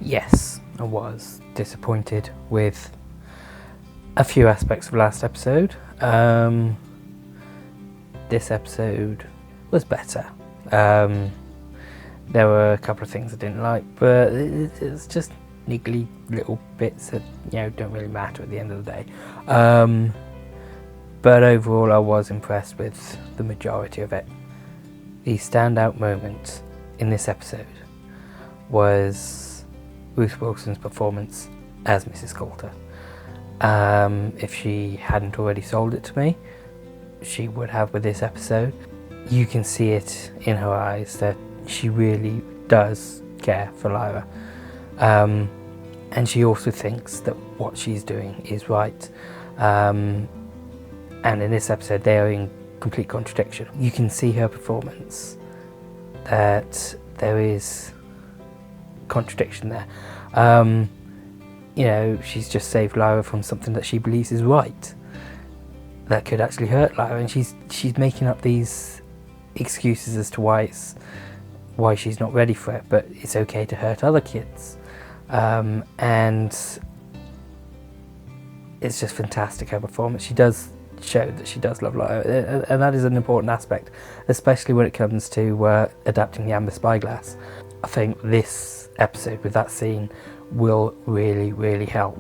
Yes, I was disappointed with a few aspects of last episode. This episode was better. There were a couple of things I didn't like, but it's just niggly little bits that don't really matter at the end of the day. But overall, I was impressed with the majority of it. The standout moment in this episode was Ruth Wilson's performance as Mrs. Coulter. If she hadn't already sold it to me, she would have with this episode. You can see it in her eyes that she really does care for Lyra. And she also thinks that what she's doing is right. And in this episode, they are in complete contradiction. You can see her performance that there is contradiction there. She's just saved Lyra from something that she believes is right, that could actually hurt Lyra, and she's making up these excuses as to why she's not ready for it, but it's okay to hurt other kids. And it's just fantastic, her performance. She does show that she does love Lyra, and that is an important aspect, especially when it comes to adapting the Amber Spyglass. I think this episode with that scene will really, really help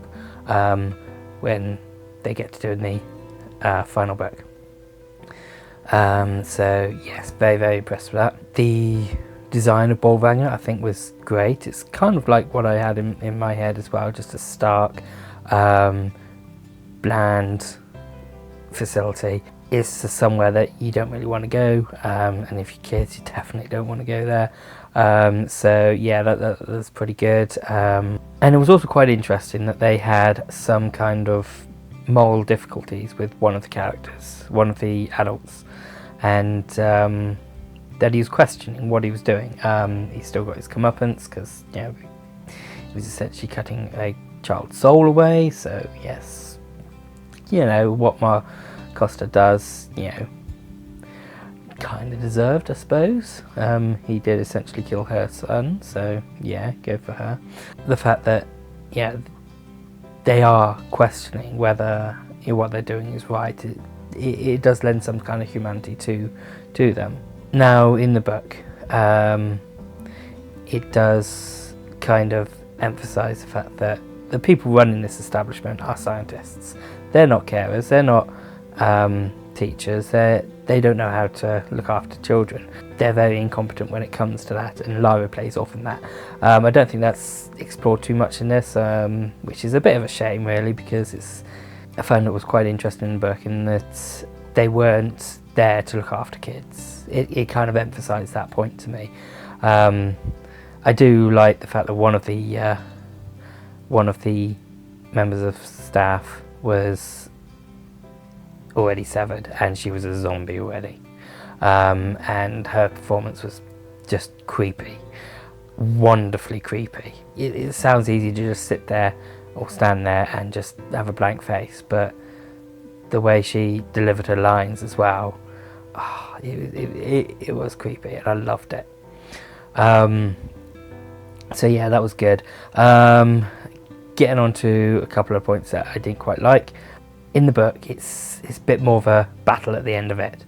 when they get to doing the final book. So yes, very, very impressed with that. The design of Bolvanger I think was great. It's kind of like what I had in my head as well, just a stark, bland facility. It's somewhere that you don't really want to go, and if you're kids, you definitely don't want to go there. So yeah, that's pretty good. And it was also quite interesting that they had some kind of moral difficulties with one of the characters, one of the adults, and that he was questioning what he was doing. He still got his comeuppance because he was essentially cutting a child's soul away. So yes, what Mar Costa does, kind of deserved, I suppose. He did essentially kill her son, so yeah, go for her. The fact that they are questioning whether what they're doing is right, it does lend some kind of humanity to them. Now in the book, it does kind of emphasize the fact that the people running this establishment are scientists. They're not carers, they're not teachers, they don't know how to look after children. They're very incompetent when it comes to that, and Lyra plays off in that. I don't think that's explored too much in this, which is a bit of a shame really, because I found it was quite interesting in the book in that they weren't there to look after kids. It kind of emphasised that point to me. I do like the fact that one of the members of staff was already severed, and she was a zombie already, and her performance was just creepy, wonderfully creepy. It sounds easy to just sit there or stand there and just have a blank face, but the way she delivered her lines as well, it was creepy, and I loved it. So yeah, that was good. Getting on to a couple of points that I didn't quite like. In the book, it's a bit more of a battle at the end of it.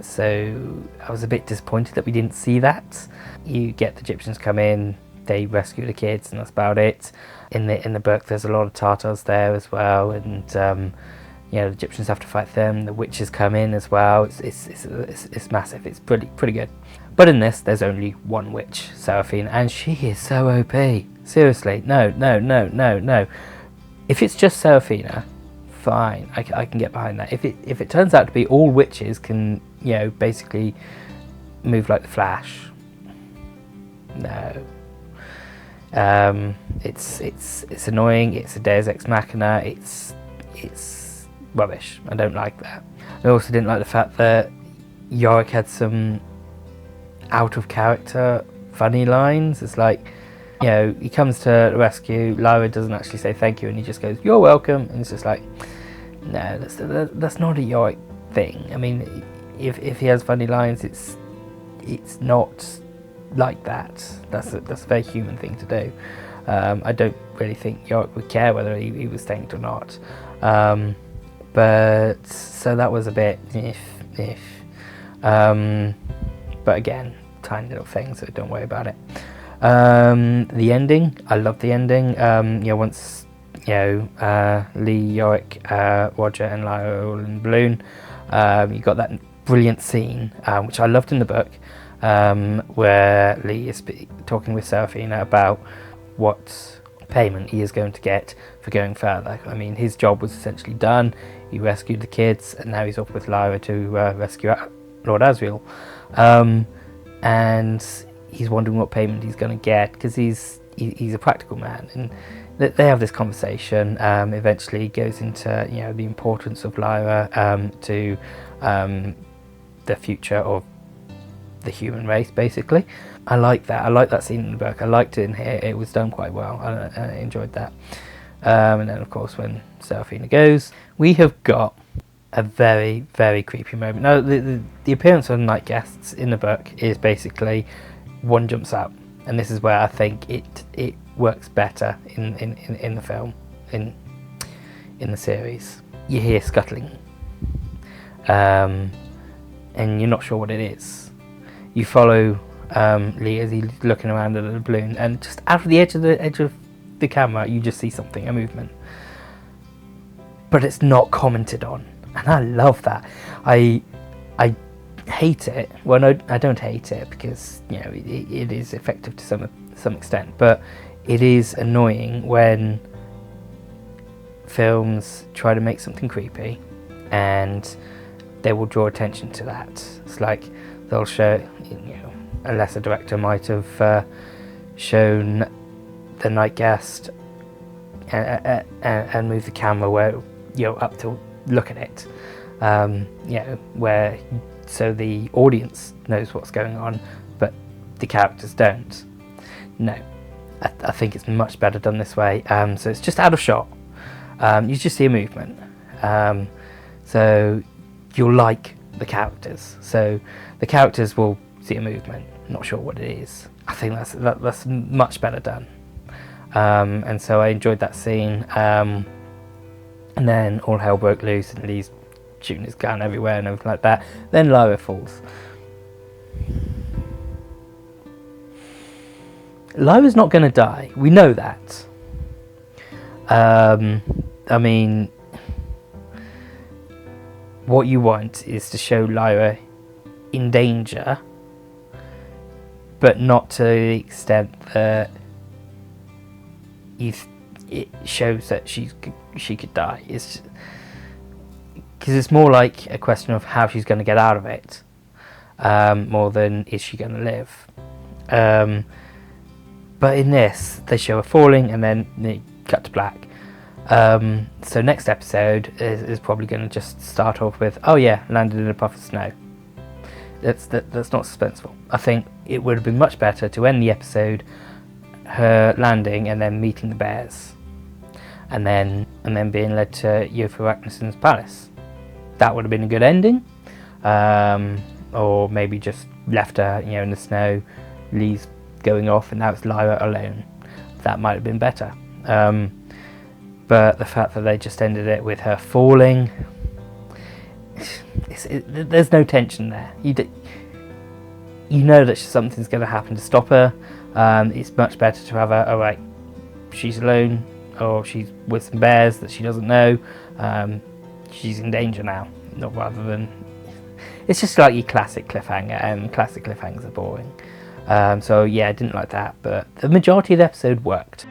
So I was a bit disappointed that we didn't see that. You get the Egyptians come in, they rescue the kids, and that's about it. In the book, there's a lot of Tartars there as well, and the Egyptians have to fight them. The witches come in as well. It's massive. It's pretty good. But in this, there's only one witch, Seraphine, and she is so OP. Seriously, no. If it's just Seraphina, fine, I can get behind that. If it turns out to be all witches can basically move like the Flash, no. It's annoying. It's a Deus Ex Machina. It's rubbish. I don't like that. I also didn't like the fact that Yorick had some out of character funny lines. It's like, he comes to the rescue, Lyra doesn't actually say thank you, and he just goes, "You're welcome," and it's just like, no, that's not a Yorick thing. I mean, if he has funny lines, it's not like that. That's a very human thing to do. I don't really think Yorick would care whether he was thanked or not. But so that was a bit if. But again, tiny little thing, so don't worry about it. The ending, I love the ending. Once Lee, Yorick, Roger, and Lyra are all in the balloon, you got that brilliant scene, which I loved in the book, where Lee is talking with Serafina about what payment he is going to get for going further. I mean, his job was essentially done. He rescued the kids, and now he's off with Lyra to rescue Lord Asriel. And he's wondering what payment he's going to get, because he's a practical man. And they have this conversation. Eventually, he goes into the importance of Lyra to the future of the human race, basically. I like that. I like that scene in the book. I liked it in here. It was done quite well. I enjoyed that. And then, of course, when Serafina goes, we have got a very, very creepy moment. Now, the appearance of night guests in the book is basically one jumps out, and this is where I think it works better in the film, in the series. You hear scuttling, and you're not sure what it is. You follow Lee as he's looking around at the balloon, and just out of the edge of the camera, you just see something, a movement, but it's not commented on, and I love that. I hate it. Well, no, I don't hate it, because it is effective to some extent, but it is annoying when films try to make something creepy and they will draw attention to that. It's like they'll show, a lesser director might have shown the night guest and move the camera where up to look at it, where so the audience knows what's going on, but the characters don't. No, I think it's much better done this way. So it's just out of shot. You just see a movement. So you'll like the characters. So the characters will see a movement. Not sure what it is. I think that's much better done. And so I enjoyed that scene. And then all hell broke loose, and Lee's shooting his gun everywhere and everything like that. Then Lyra falls. Lyra's not going to die. We know that. I mean, what you want is to show Lyra in danger, but not to the extent that it shows that she could die. It's because it's more like a question of how she's going to get out of it, more than is she going to live. But in this, they show her falling, and then they cut to black. So next episode is probably going to just start off with, oh yeah, landed in a puff of snow. That's not suspenseful. I think it would have been much better to end the episode her landing and then meeting the bears, and then being led to Iofur Raknison's palace. That would have been a good ending. Or maybe just left her, in the snow. Lee's going off, and now it's Lyra alone. That might have been better. But the fact that they just ended it with her falling, there's no tension there. You know that something's going to happen to stop her. It's much better to have her, oh right, she's alone, or she's with some bears that she doesn't know. She's in danger now, not rather than... It's just like your classic cliffhanger, and classic cliffhangers are boring. So yeah, I didn't like that, but the majority of the episode worked.